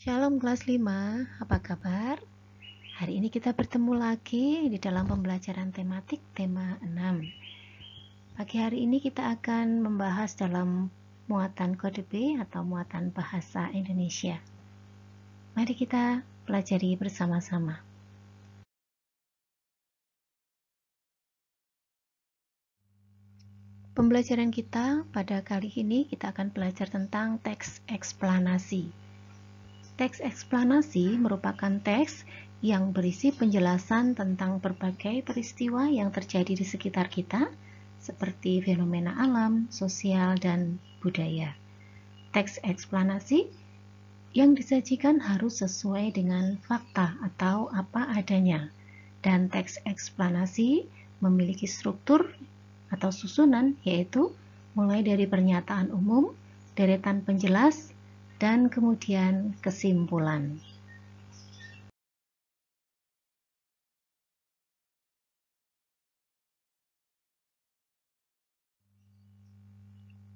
Shalom kelas 5, apa kabar? Hari ini kita bertemu lagi di dalam pembelajaran tematik tema 6. Pagi hari ini kita akan membahas dalam muatan kode B atau muatan bahasa Indonesia. Mari kita pelajari bersama-sama. Pembelajaran kita pada kali ini kita akan belajar tentang teks eksplanasi. Teks eksplanasi merupakan teks yang berisi penjelasan tentang berbagai peristiwa yang terjadi di sekitar kita, seperti fenomena alam, sosial, dan budaya. Teks eksplanasi yang disajikan harus sesuai dengan fakta atau apa adanya, dan teks eksplanasi memiliki struktur atau susunan, yaitu mulai dari pernyataan umum, deretan penjelas, dan kemudian kesimpulan.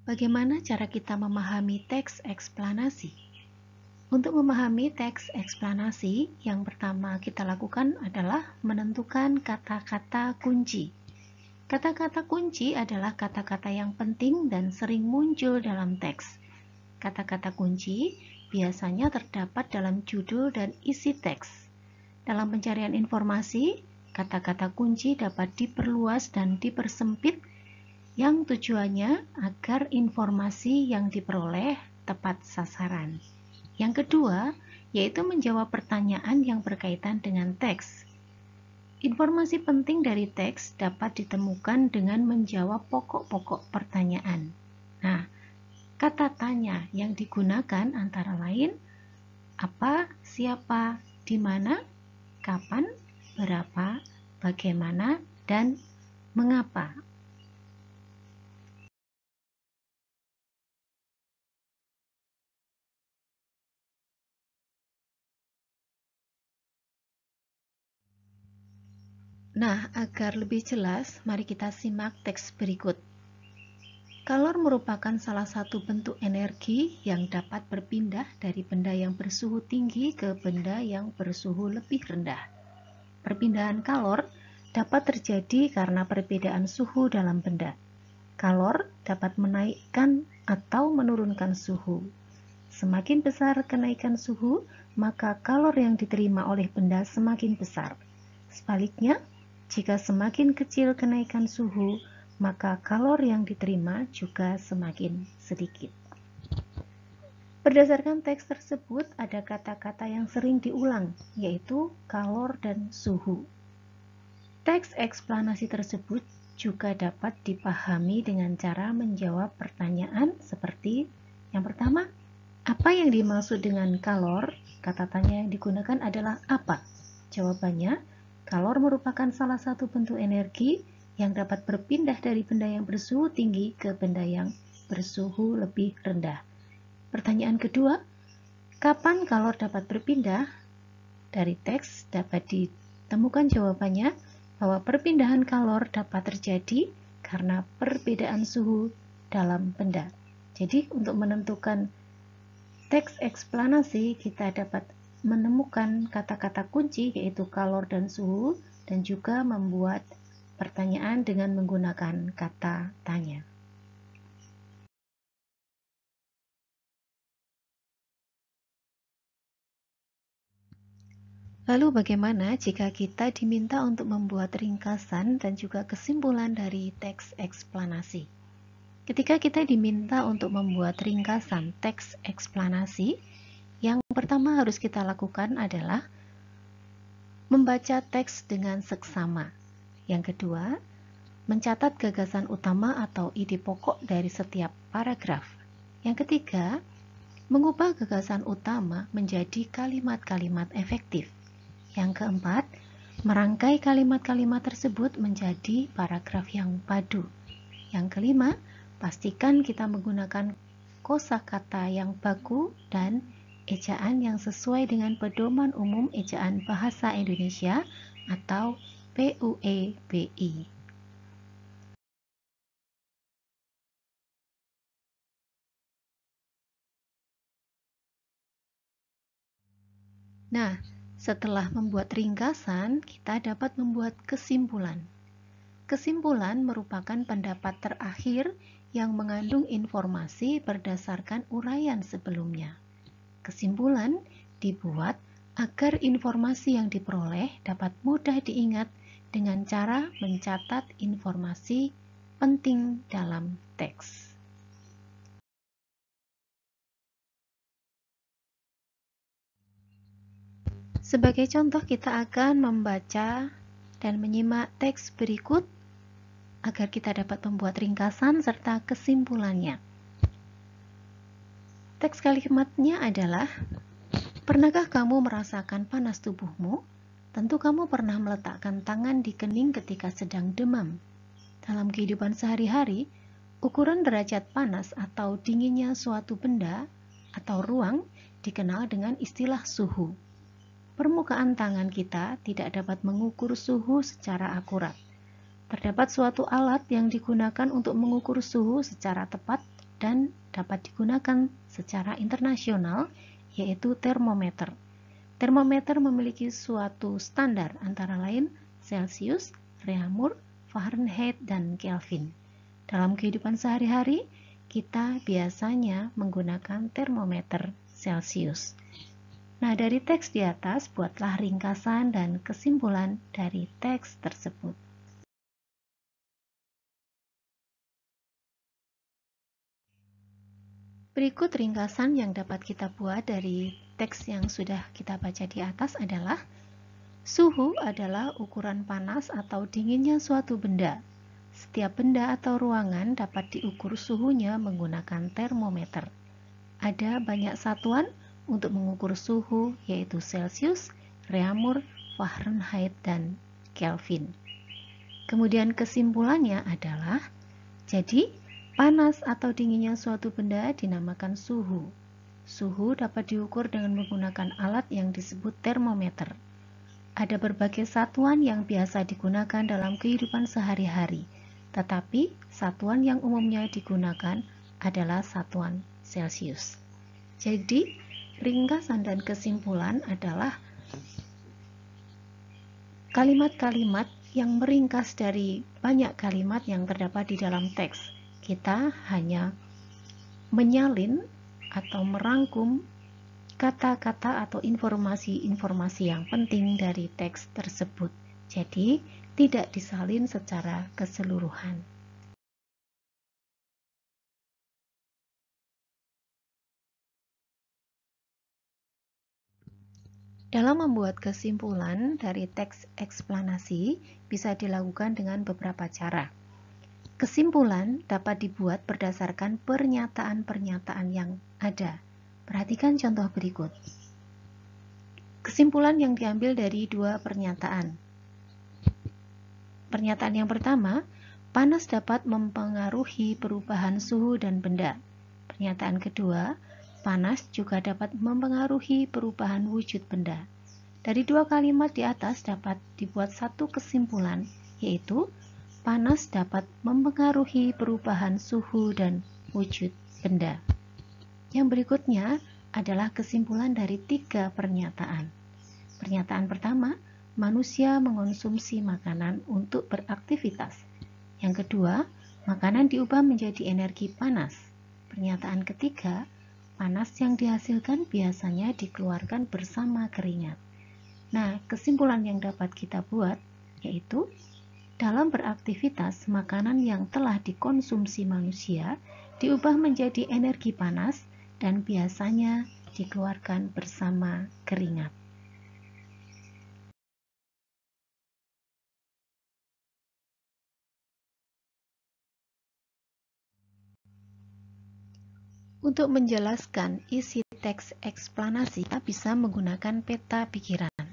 Bagaimana cara kita memahami teks eksplanasi? Untuk memahami teks eksplanasi, yang pertama kita lakukan adalah menentukan kata-kata kunci. Kata-kata kunci adalah kata-kata yang penting dan sering muncul dalam teks. Kata-kata kunci biasanya terdapat dalam judul dan isi teks. Dalam pencarian informasi, kata-kata kunci dapat diperluas dan dipersempit yang tujuannya agar informasi yang diperoleh tepat sasaran. Yang kedua, yaitu menjawab pertanyaan yang berkaitan dengan teks. Informasi penting dari teks dapat ditemukan dengan menjawab pokok-pokok pertanyaan. Nah, kata tanya yang digunakan antara lain apa, siapa, di mana, kapan, berapa, bagaimana, dan mengapa. Nah, agar lebih jelas, mari kita simak teks berikut. Kalor merupakan salah satu bentuk energi yang dapat berpindah dari benda yang bersuhu tinggi ke benda yang bersuhu lebih rendah. Perpindahan kalor dapat terjadi karena perbedaan suhu dalam benda. Kalor dapat menaikkan atau menurunkan suhu. Semakin besar kenaikan suhu, maka kalor yang diterima oleh benda semakin besar. Sebaliknya, jika semakin kecil kenaikan suhu, maka kalor yang diterima juga semakin sedikit. Berdasarkan teks tersebut, ada kata-kata yang sering diulang, yaitu kalor dan suhu. Teks eksplanasi tersebut juga dapat dipahami dengan cara menjawab pertanyaan seperti yang pertama, apa yang dimaksud dengan kalor? Kata tanya yang digunakan adalah apa? Jawabannya, kalor merupakan salah satu bentuk energi yang dapat berpindah dari benda yang bersuhu tinggi ke benda yang bersuhu lebih rendah. Pertanyaan kedua, kapan kalor dapat berpindah? Dari teks dapat ditemukan jawabannya bahwa perpindahan kalor dapat terjadi karena perbedaan suhu dalam benda. Jadi, untuk menentukan teks eksplanasi, kita dapat menemukan kata-kata kunci yaitu kalor dan suhu, dan juga membuat pertanyaan dengan menggunakan kata tanya. Lalu bagaimana jika kita diminta untuk membuat ringkasan dan juga kesimpulan dari teks eksplanasi? Ketika kita diminta untuk membuat ringkasan teks eksplanasi, yang pertama harus kita lakukan adalah membaca teks dengan seksama. Yang kedua, mencatat gagasan utama atau ide pokok dari setiap paragraf. Yang ketiga, mengubah gagasan utama menjadi kalimat-kalimat efektif. Yang keempat, merangkai kalimat-kalimat tersebut menjadi paragraf yang padu. Yang kelima, pastikan kita menggunakan kosakata yang baku dan ejaan yang sesuai dengan pedoman umum ejaan bahasa Indonesia atau PUEBI. Nah, setelah membuat ringkasan, kita dapat membuat kesimpulan. Kesimpulan merupakan pendapat terakhir yang mengandung informasi berdasarkan uraian sebelumnya. Kesimpulan dibuat agar informasi yang diperoleh dapat mudah diingat dengan cara mencatat informasi penting dalam teks. Sebagai contoh, kita akan membaca dan menyimak teks berikut agar kita dapat membuat ringkasan serta kesimpulannya. Teks kalimatnya adalah, pernahkah kamu merasakan panas tubuhmu? Tentu kamu pernah meletakkan tangan di kening ketika sedang demam. Dalam kehidupan sehari-hari, ukuran derajat panas atau dinginnya suatu benda atau ruang dikenal dengan istilah suhu. Permukaan tangan kita tidak dapat mengukur suhu secara akurat. Terdapat suatu alat yang digunakan untuk mengukur suhu secara tepat dan dapat digunakan secara internasional, yaitu termometer. Termometer memiliki suatu standar antara lain Celsius, Reaumur, Fahrenheit, dan Kelvin. Dalam kehidupan sehari-hari, kita biasanya menggunakan termometer Celsius. Nah, dari teks di atas, buatlah ringkasan dan kesimpulan dari teks tersebut. Berikut ringkasan yang dapat kita buat dari teks yang sudah kita baca di atas adalah, suhu adalah ukuran panas atau dinginnya suatu benda. Setiap benda atau ruangan dapat diukur suhunya menggunakan termometer. Ada banyak satuan untuk mengukur suhu, yaitu Celsius, Reaumur, Fahrenheit, dan Kelvin. Kemudian kesimpulannya adalah, jadi panas atau dinginnya suatu benda dinamakan suhu. Suhu dapat diukur dengan menggunakan alat yang disebut termometer. Ada berbagai satuan yang biasa digunakan dalam kehidupan sehari-hari, tetapi satuan yang umumnya digunakan adalah satuan Celsius. Jadi, ringkasan dan kesimpulan adalah kalimat-kalimat yang meringkas dari banyak kalimat yang terdapat di dalam teks. Kita hanya menyalin atau merangkum kata-kata atau informasi-informasi yang penting dari teks tersebut. Jadi, tidak disalin secara keseluruhan. Dalam membuat kesimpulan dari teks eksplanasi bisa dilakukan dengan beberapa cara. Kesimpulan dapat dibuat berdasarkan pernyataan-pernyataan yang ada. Perhatikan contoh berikut. Kesimpulan yang diambil dari dua pernyataan. Pernyataan yang pertama, panas dapat mempengaruhi perubahan suhu dan benda. Pernyataan kedua, panas juga dapat mempengaruhi perubahan wujud benda. Dari dua kalimat di atas dapat dibuat satu kesimpulan, yaitu panas dapat mempengaruhi perubahan suhu dan wujud benda. Yang berikutnya adalah kesimpulan dari tiga pernyataan. Pernyataan pertama, manusia mengonsumsi makanan untuk beraktivitas. Yang kedua, makanan diubah menjadi energi panas. Pernyataan ketiga, panas yang dihasilkan biasanya dikeluarkan bersama keringat. Nah, kesimpulan yang dapat kita buat yaitu, dalam beraktivitas, makanan yang telah dikonsumsi manusia diubah menjadi energi panas dan biasanya dikeluarkan bersama keringat. Untuk menjelaskan isi teks eksplanasi, kita bisa menggunakan peta pikiran.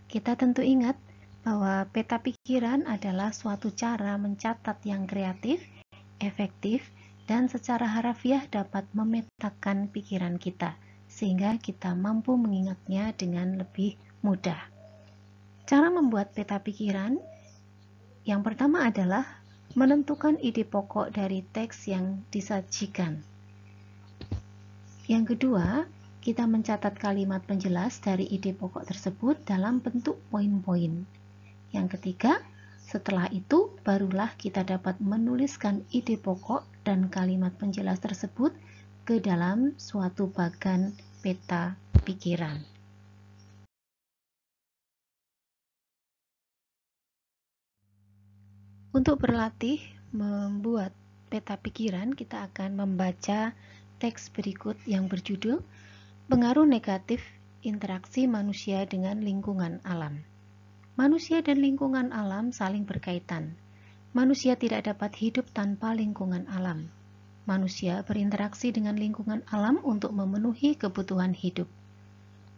Kita tentu ingat bahwa peta pikiran adalah suatu cara mencatat yang kreatif, efektif, dan secara harafiah dapat memetakan pikiran kita, sehingga kita mampu mengingatnya dengan lebih mudah. Cara membuat peta pikiran yang pertama adalah menentukan ide pokok dari teks yang disajikan. Yang kedua, kita mencatat kalimat penjelas dari ide pokok tersebut dalam bentuk poin-poin. Yang ketiga, setelah itu barulah kita dapat menuliskan ide pokok dan kalimat penjelas tersebut ke dalam suatu bagan peta pikiran. Untuk berlatih membuat peta pikiran, kita akan membaca teks berikut yang berjudul Pengaruh Negatif Interaksi Manusia dengan Lingkungan Alam. Manusia dan lingkungan alam saling berkaitan. Manusia tidak dapat hidup tanpa lingkungan alam. Manusia berinteraksi dengan lingkungan alam untuk memenuhi kebutuhan hidup.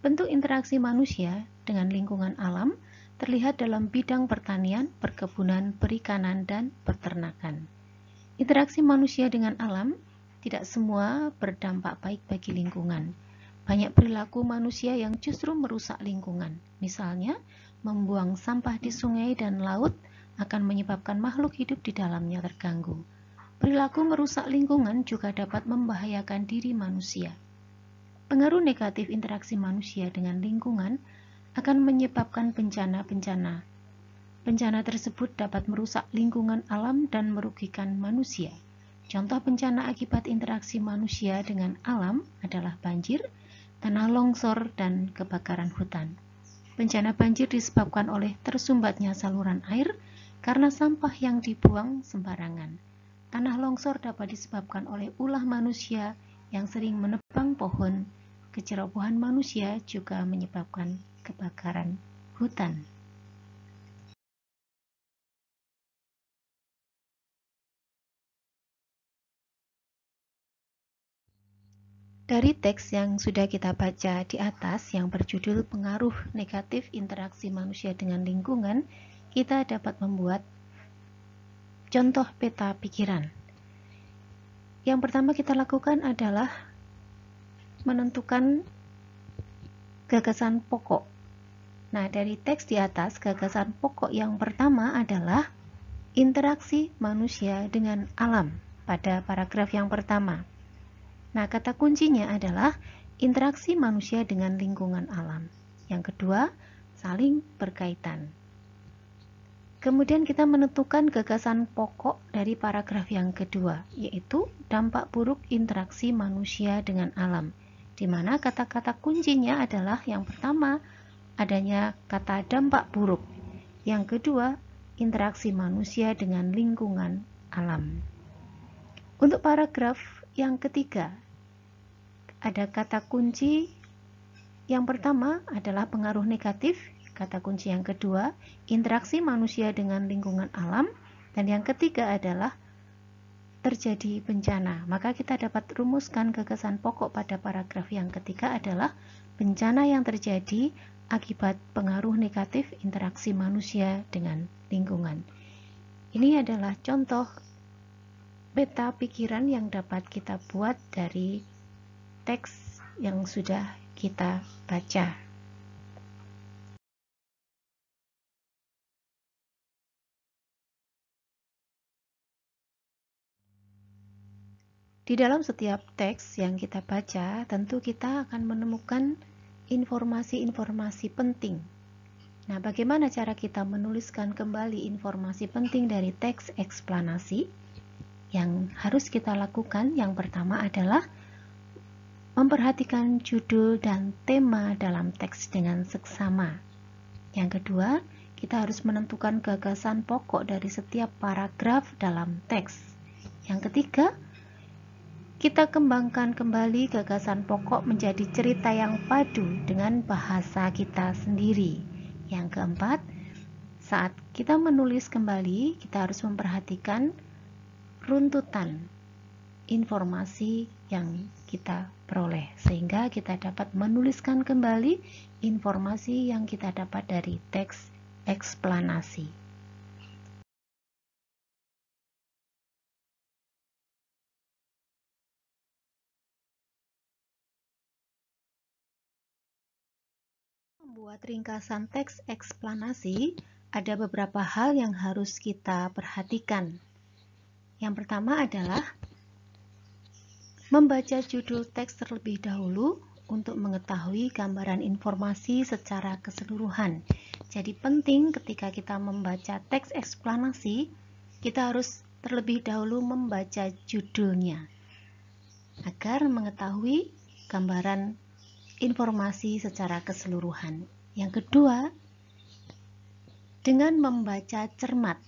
Bentuk interaksi manusia dengan lingkungan alam terlihat dalam bidang pertanian, perkebunan, perikanan, dan peternakan. Interaksi manusia dengan alam tidak semua berdampak baik bagi lingkungan. Banyak perilaku manusia yang justru merusak lingkungan. Misalnya, membuang sampah di sungai dan laut akan menyebabkan makhluk hidup di dalamnya terganggu. Perilaku merusak lingkungan juga dapat membahayakan diri manusia. Pengaruh negatif interaksi manusia dengan lingkungan akan menyebabkan bencana-bencana. Bencana tersebut dapat merusak lingkungan alam dan merugikan manusia. Contoh bencana akibat interaksi manusia dengan alam adalah banjir, tanah longsor, dan kebakaran hutan. Bencana banjir disebabkan oleh tersumbatnya saluran air karena sampah yang dibuang sembarangan. Tanah longsor dapat disebabkan oleh ulah manusia yang sering menebang pohon. Kecerobohan manusia juga menyebabkan kebakaran hutan. Dari teks yang sudah kita baca di atas yang berjudul Pengaruh Negatif Interaksi Manusia dengan Lingkungan, kita dapat membuat contoh peta pikiran. Yang pertama kita lakukan adalah menentukan gagasan pokok. Nah, dari teks di atas, gagasan pokok yang pertama adalah interaksi manusia dengan alam pada paragraf yang pertama. Nah, kata kuncinya adalah interaksi manusia dengan lingkungan alam. Yang kedua, saling berkaitan. Kemudian kita menentukan gagasan pokok dari paragraf yang kedua, yaitu dampak buruk interaksi manusia dengan alam, di mana kata-kata kuncinya adalah yang pertama, adanya kata dampak buruk. Yang kedua, interaksi manusia dengan lingkungan alam. Untuk paragraf yang ketiga, ada kata kunci yang pertama adalah pengaruh negatif, kata kunci yang kedua interaksi manusia dengan lingkungan alam, dan yang ketiga adalah terjadi bencana. Maka kita dapat rumuskan gagasan pokok pada paragraf yang ketiga adalah bencana yang terjadi akibat pengaruh negatif interaksi manusia dengan lingkungan. Ini adalah contoh peta pikiran yang dapat kita buat dari teks yang sudah kita baca. Di dalam setiap teks yang kita baca, tentu kita akan menemukan informasi-informasi penting. Nah, bagaimana cara kita menuliskan kembali informasi penting dari teks eksplanasi? Yang harus kita lakukan yang pertama adalah memperhatikan judul dan tema dalam teks dengan seksama. Yang kedua, kita harus menentukan gagasan pokok dari setiap paragraf dalam teks. Yang ketiga, kita kembangkan kembali gagasan pokok menjadi cerita yang padu dengan bahasa kita sendiri. Yang keempat, saat kita menulis kembali, kita harus memperhatikan runtutan informasi yang kita peroleh, sehingga kita dapat menuliskan kembali informasi yang kita dapat dari teks eksplanasi. Membuat ringkasan teks eksplanasi, ada beberapa hal yang harus kita perhatikan. Yang pertama adalah membaca judul teks terlebih dahulu untuk mengetahui gambaran informasi secara keseluruhan. Jadi penting ketika kita membaca teks eksplanasi, kita harus terlebih dahulu membaca judulnya agar mengetahui gambaran informasi secara keseluruhan. Yang kedua, dengan membaca cermat,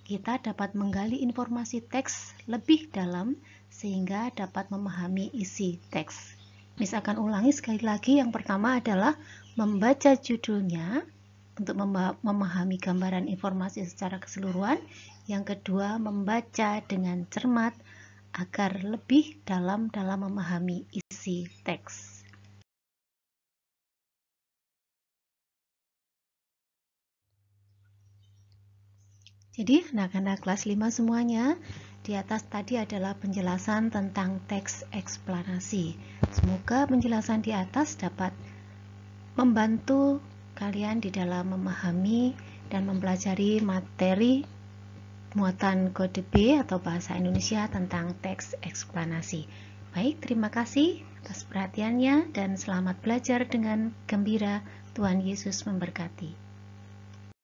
kita dapat menggali informasi teks lebih dalam sehingga dapat memahami isi teks. Misalkan ulangi sekali lagi, yang pertama adalah membaca judulnya untuk memahami gambaran informasi secara keseluruhan. Yang kedua, membaca dengan cermat agar lebih dalam memahami isi teks. Jadi anak-anak kelas 5 semuanya, di atas tadi adalah penjelasan tentang teks eksplanasi. Semoga penjelasan di atas dapat membantu kalian di dalam memahami dan mempelajari materi muatan kode B atau bahasa Indonesia tentang teks eksplanasi. Baik, terima kasih atas perhatiannya dan selamat belajar dengan gembira. Tuhan Yesus memberkati.